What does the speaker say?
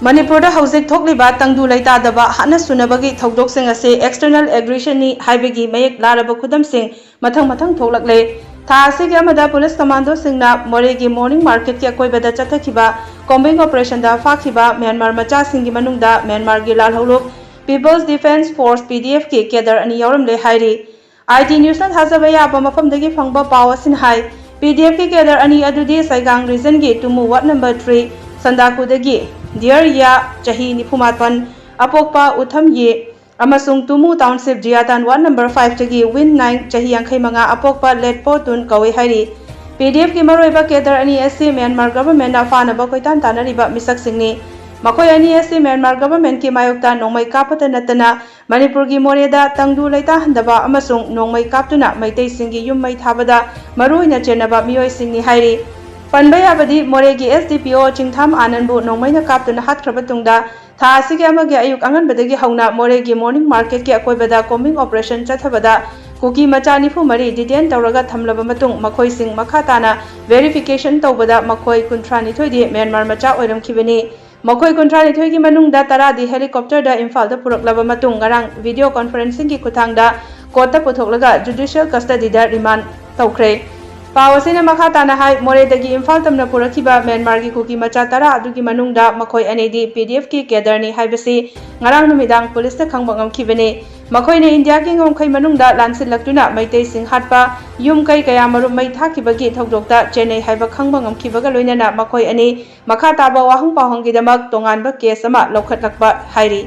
Manipur da hauzik thokliba tangdu laitadaba hana sunabagi thokdoksing ase external aggression ni haibagi mayek laraba khudamsing mathang thoklakle tha asigi amada police commando singna Moreh gi morning market ki akoibada chathakiba combing operation da Phakhiba Myanmar Macha Singgi manungda Myanmar gi lalholuk People's Defense Force PDF ki Cadre ani Yaoramle hairi IT News na thajaba yaba mafamdagi phangba paw asin hai PDF ki Cadre ani adudi Saigang region gi Tumu Ward number 3 Sandakudagi Dear Ya Chahi Nipumatpan Apokpa Utham Ye Amasung Tumu Township Jiatan Ward number 5 Chagi Win 9 Chahi Yankai Manga Apokpa Let Potun Kawi Hari PDF ki Maroiba Cadre ani SC Myanmar government na fana ba koitan tanariba misak singni Makoi ani SC Myanmar government ki mayokta nongmai kapata natana Manipur gi Moreh da tangdu laita handaba amasung nongmai kaptuna maitai singi yummai thabada maruina Chenaba miyoi singni hairi Panbai abadi Moreh gi SDPO Chingtham Ananbu nongmaina kaptuna hatkraba tungda tha asigi amagi ayuk angan badagi hauna Moreh gi morning market ki akoibada combing operation chathabada kuki macha nifu mari detain tawraga thamlaba matung makhoi sing makha tana verification tawbada makhoi kuntrani thoidi Myanmar macha oiram khibani makhoi kuntrani thoi gi manungda taradi helicopter da Imphal da puraklaba matung ngarang video conferencing ki kuthangda court ta puthoklaga judicial custody da remand tawkhre Pawasina makha tana hai Moreh dagi Imphal tamna purakiba Myanmar gi kuki macha tara adugi manungda makhoi anedi PDF ki Cadre ni haibasi ngarang numidang police ta khangba ngamkhibani makhoi ne India ki ngomkhai manungda lansil laktuna maitai sing hatpa yum kai kaya marum mai thakibagi thokdokta Chennai haiba khangba ngamkhibaga loinana makhoi ani makha taba wahung pawhang gi damak tongan ba case ama lokhat lakba hairi